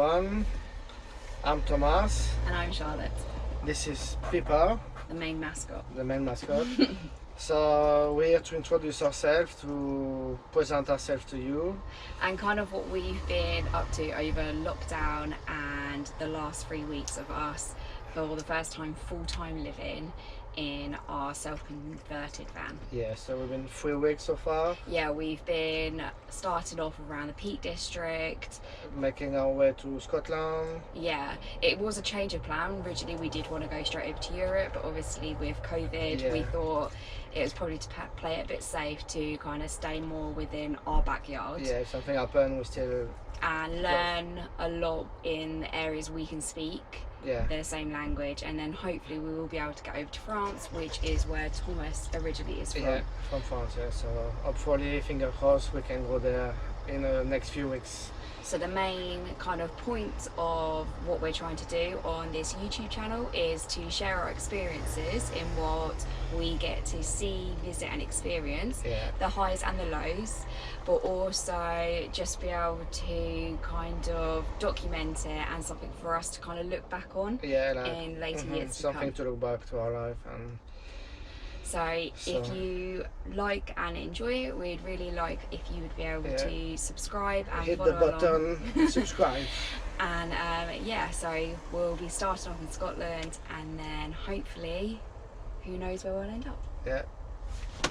everyone. I'm Thomas. And I'm Charlotte. This is Pepper, the main mascot. So we're here to introduce ourselves, to present ourselves to you. And kind of what we've been up to over lockdown and the last 3 weeks of us for the first time full-time living in our self-converted van. Yeah, so we've been 3 weeks so far. Yeah, we've been starting off around the Peak District. Making our way to Scotland. Yeah, it was a change of plan. Originally we did want to go straight over to Europe, but obviously with COVID we thought it was probably to play it a bit safe to kind of stay more within our backyard. Yeah, if something happened we still... And learn a lot in areas we can speak. Yeah. The same language, and then hopefully we will be able to get over to France, which is where Thomas originally is from. Yeah, from France, yeah. So hopefully, finger crossed, we can go there in the next few weeks. So the main kind of point of what we're trying to do on this YouTube channel is to share our experiences in what we get to see, visit and experience, the highs and the lows, but also just be able to kind of document it and something for us to kind of look back on in later years to come. Something to look back to our life. And so if you like and enjoy it, we'd really like if you would be able to subscribe and hit follow the button, subscribe. And yeah, so we'll be starting off in Scotland, and then hopefully, who knows where we'll end up. Yeah,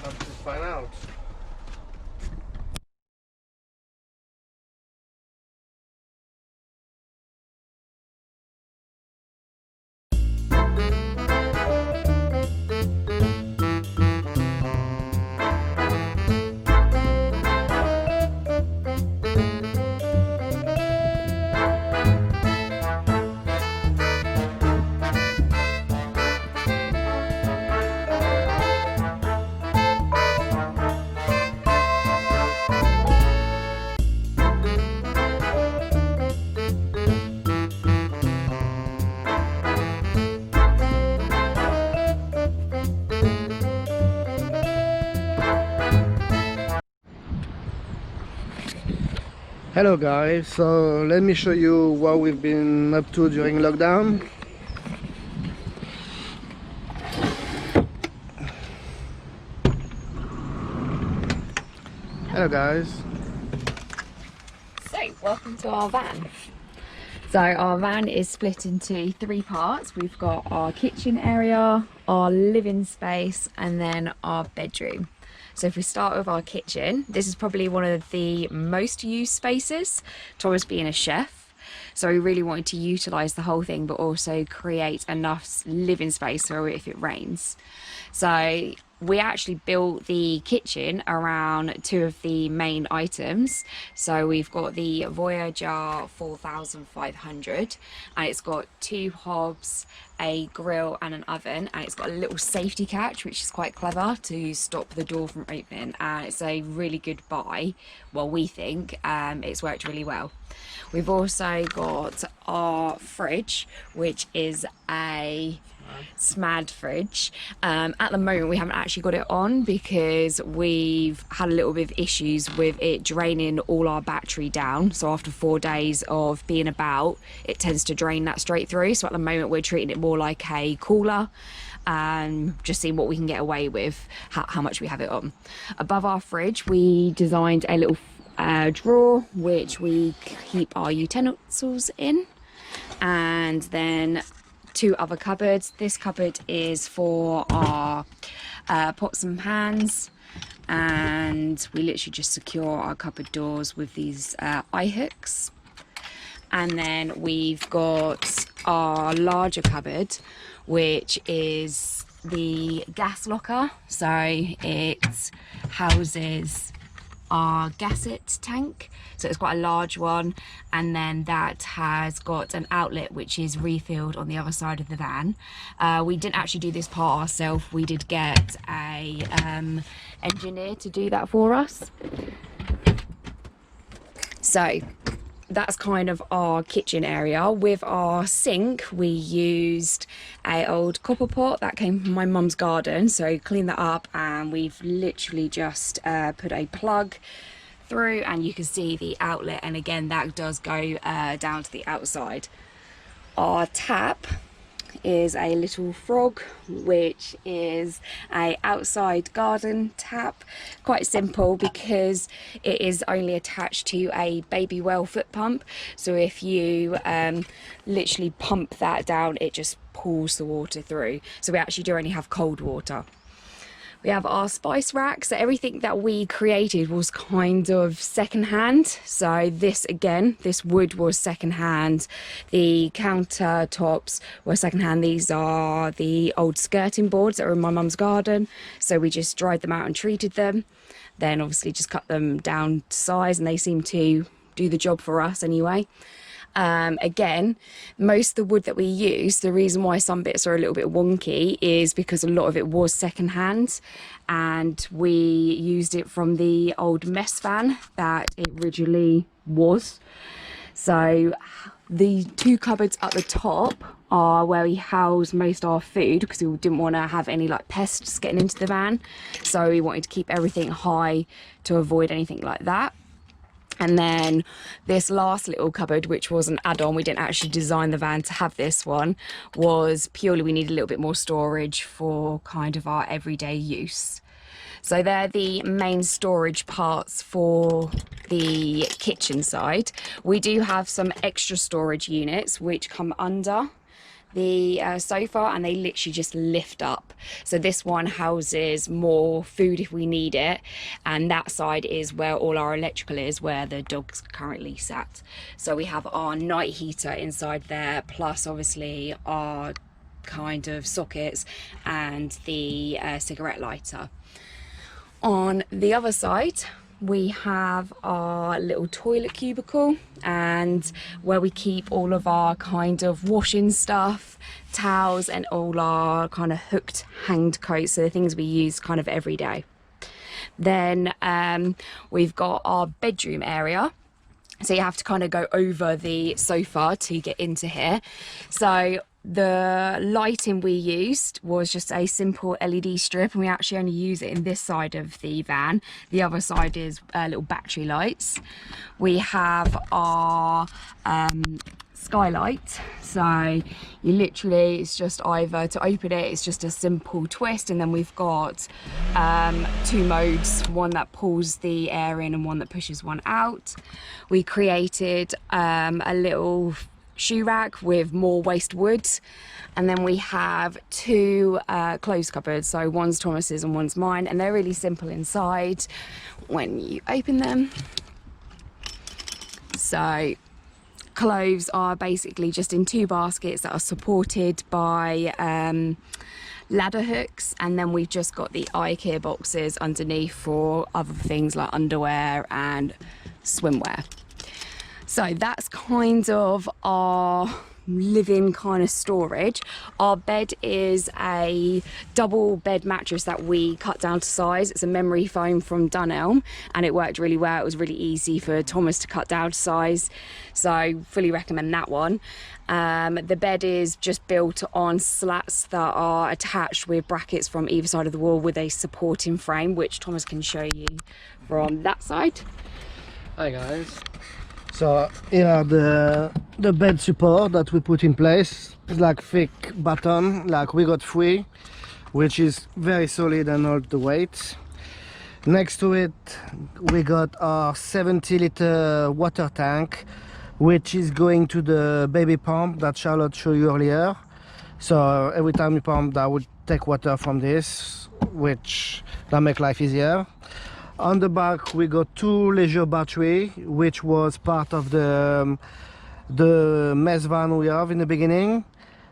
have to find out. Hello guys, so let me show you what we've been up to during lockdown. Hello guys. So welcome to our van. So our van is split into 3 parts. We've got our kitchen area, our living space, and then our bedroom. So if we start with our kitchen, this is probably one of the most used spaces, Thomas being a chef. So we really wanted to utilise the whole thing, but also create enough living space for if it rains. So we actually built the kitchen around 2 of the main items. So we've got the Voyager 4500, and it's got 2 hobs, a grill and an oven, and it's got a little safety catch which is quite clever to stop the door from opening, and it's a really good buy. Well, we think it's worked really well. We've also got our fridge, which is a SMAD fridge. At the moment we haven't actually got it on because we've had a little bit of issues with it draining all our battery down. So after 4 days of being about, it tends to drain that straight through. So at the moment we're treating it more like a cooler and just seeing what we can get away with, how much we have it on. Above our fridge we designed a little drawer which we keep our utensils in, and then 2 other cupboards. This cupboard is for our pots and pans, and we literally just secure our cupboard doors with these eye hooks. And then we've got our larger cupboard, which is the gas locker. So it houses our gasset tank, so it's quite a large one, and then that has got an outlet which is refilled on the other side of the van. We didn't actually do this part ourselves, we did get a engineer to do that for us. So that's kind of our kitchen area. With our sink we used a old copper pot that came from my mum's garden, so cleaned that up, and we've literally just put a plug through, and you can see the outlet, and again that does go down to the outside. Our tap is a little frog, which is a outside garden tap. Quite simple because it is only attached to a baby well foot pump, so if you literally pump that down, it just pulls the water through. So we actually do only have cold water. We have our spice rack, so everything that we created was kind of secondhand. So this, again, this wood was secondhand. The countertops were secondhand. These are the old skirting boards that were in my mum's garden. So we just dried them out and treated them. Then obviously just cut them down to size, and they seem to do the job for us anyway. Again, most of the wood that we use, the reason why some bits are a little bit wonky is because a lot of it was secondhand, and we used it from the old mess van that it originally was. So the two cupboards at the top are where we house most of our food, because we didn't want to have any like pests getting into the van, so we wanted to keep everything high to avoid anything like that. And then this last little cupboard, which was an add-on, we didn't actually design the van to have this one, was purely we needed a little bit more storage for kind of our everyday use. So they're the main storage parts for the kitchen side. We do have some extra storage units which come under the sofa, and they literally just lift up. So this one houses more food if we need it, and that side is where all our electrical is, where the dog's currently sat. So we have our night heater inside there, plus obviously our kind of sockets and the cigarette lighter. On the other side we have our little toilet cubicle, and where we keep all of our kind of washing stuff, towels, and all our kind of hooked hanged coats, so the things we use kind of every day. Then we've got our bedroom area, so you have to kind of go over the sofa to get into here. So the lighting we used was just a simple LED strip, and we actually only use it in this side of the van. The other side is little battery lights. We have our skylight, so you literally, it's just either to open it, it's just a simple twist, and then we've got two modes, one that pulls the air in and one that pushes one out. We created a little shoe rack with more waste wood, and then we have two clothes cupboards, so one's Thomas's and one's mine, and they're really simple inside when you open them. So clothes are basically just in two baskets that are supported by ladder hooks, and then we've just got the IKEA boxes underneath for other things like underwear and swimwear. So that's kind of our living kind of storage. Our bed is a double bed mattress that we cut down to size. It's a memory foam from Dunelm, and it worked really well. It was really easy for Thomas to cut down to size, so fully recommend that one. The bed is just built on slats that are attached with brackets from either side of the wall with a supporting frame, which Thomas can show you from that side. Hi guys. So here are the bed support that we put in place. It's like thick batten, like we got 3, which is very solid and hold the weight. Next to it we got our 70-liter water tank, which is going to the baby pump that Charlotte showed you earlier. So every time you pump, that would take water from this, which that make life easier. On the back we got 2 leisure battery, which was part of the mess van we have in the beginning.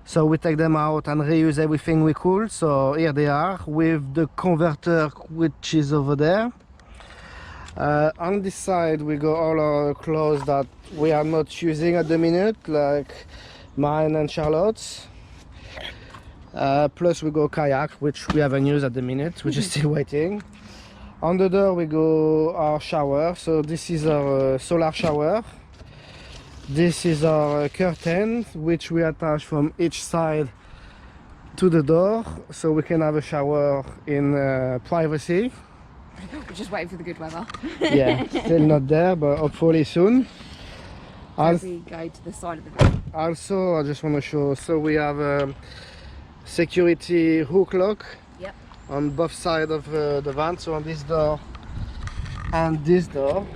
So we take them out and reuse everything we could. So here they are with the converter, which is over there. On this side we got all our clothes that we are not using at the minute, like mine and Charlotte's. Plus we go kayak, which we haven't used at the minute, which is still waiting. On the door we go our shower. So this is our solar shower. This is our curtain, which we attach from each side to the door, so we can have a shower in privacy. We're just waiting for the good weather. Yeah, still not there, but hopefully soon. As we go to the side of the van. Also, I just want to show, so we have a security hook lock Yep. on both sides of the van, so on this door and this door.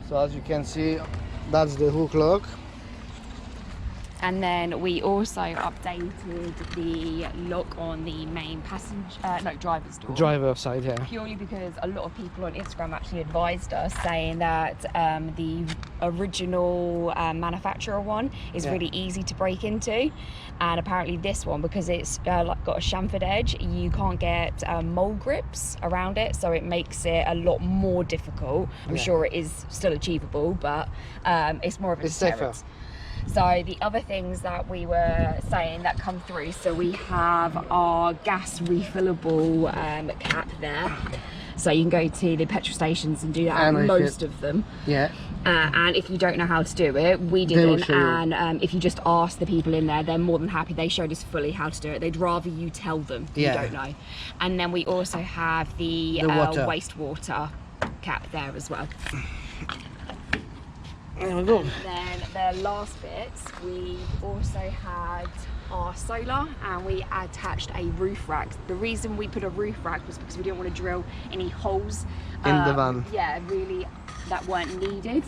So as you can see, that's the hook lock. And then we also updated the lock on the main driver's door. Driver side, yeah. Purely because a lot of people on Instagram actually advised us, saying that the original manufacturer one is really easy to break into, and apparently this one, because it's like got a chamfered edge, you can't get mole grips around it, so it makes it a lot more difficult. I'm sure it is still achievable, but it's more of a deterrent. So the other things that we were saying that come through, so we have our gas refillable cap there. So you can go to the petrol stations and do that at most of them. Yeah. And if you don't know how to do it, we didn't. And if you just ask the people in there, they're more than happy. They showed us fully how to do it. They'd rather you tell them you don't know. And then we also have the wastewater cap there as well. There we go. And then the last bits, we also had our solar, and we attached a roof rack. The reason we put a roof rack was because we didn't want to drill any holes in the van. Yeah, really, that weren't needed.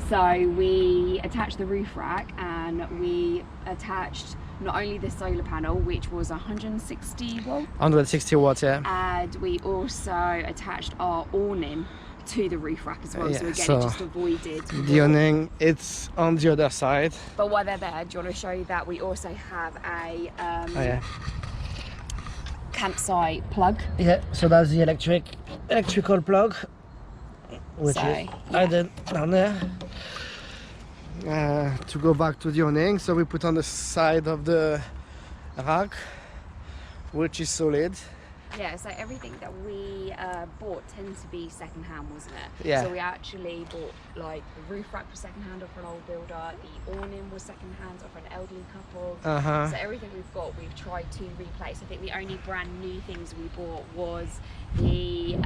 So we attached the roof rack, and we attached not only the solar panel, which was 160 volt. 160 watts, yeah. And we also attached our awning to the roof rack as well, so again it just avoided the awning. It's on the other side. But while they're there, do you want to show you that we also have a campsite plug? Yeah, so that's the electrical plug, which is hidden down there. To go back to the awning, so we put on the side of the rack, which is solid. Yeah, so everything that we bought tends to be second-hand, wasn't it? Yeah. So we actually bought, like, the roof rack was second-hand off an old builder, the awning was second-hand off an elderly couple. So everything we've got, we've tried to replace. I think the only brand new things we bought was the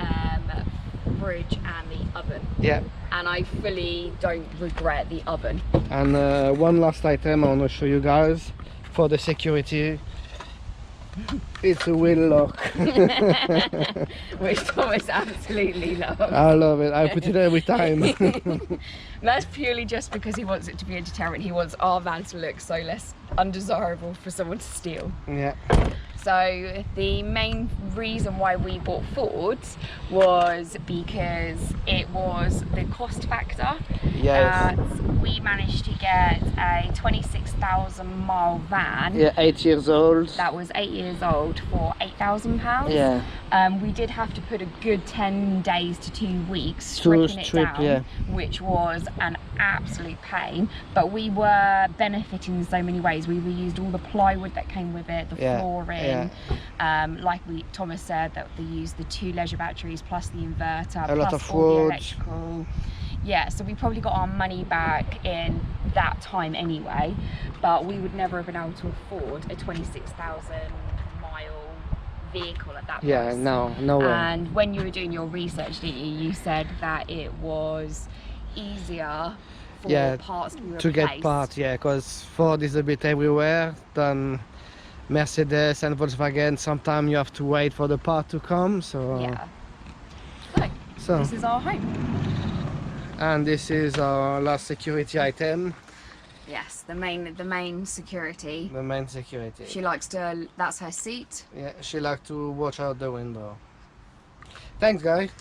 fridge and the oven. Yeah. And I fully don't regret the oven. And one last item I want to show you guys for the security. It's a wheel lock. Which Thomas absolutely loves. I love it. I put it every time. That's purely just because he wants it to be a deterrent. He wants our van to look so less undesirable for someone to steal. Yeah. So the main reason why we bought Fords was because it was the cost factor. Yes. We managed to get a 26,000 mile van. Yeah, 8 years old. That was 8 years old for £8,000. Yeah. We did have to put a good 10 days to 2 weeks stripping it down, which was an absolute pain. But we were benefiting in so many ways. We reused all the plywood that came with it, the flooring. Like Thomas said, that they used the 2 leisure batteries plus the inverter, plus all the electrical. Yeah, so we probably got our money back in that time anyway, but we would never have been able to afford a 26,000 mile vehicle at that price. Yeah, no way. And when you were doing your research, didn't you? You said that it was easier for parts to be replaced. To get parts, because Ford is a bit everywhere than Mercedes and Volkswagen. Sometimes you have to wait for the part to come. So so this is our home. And this is our last security item. Yes, the main security. The main security. She likes to, that's her seat. Yeah, she likes to watch out the window. Thanks, guys.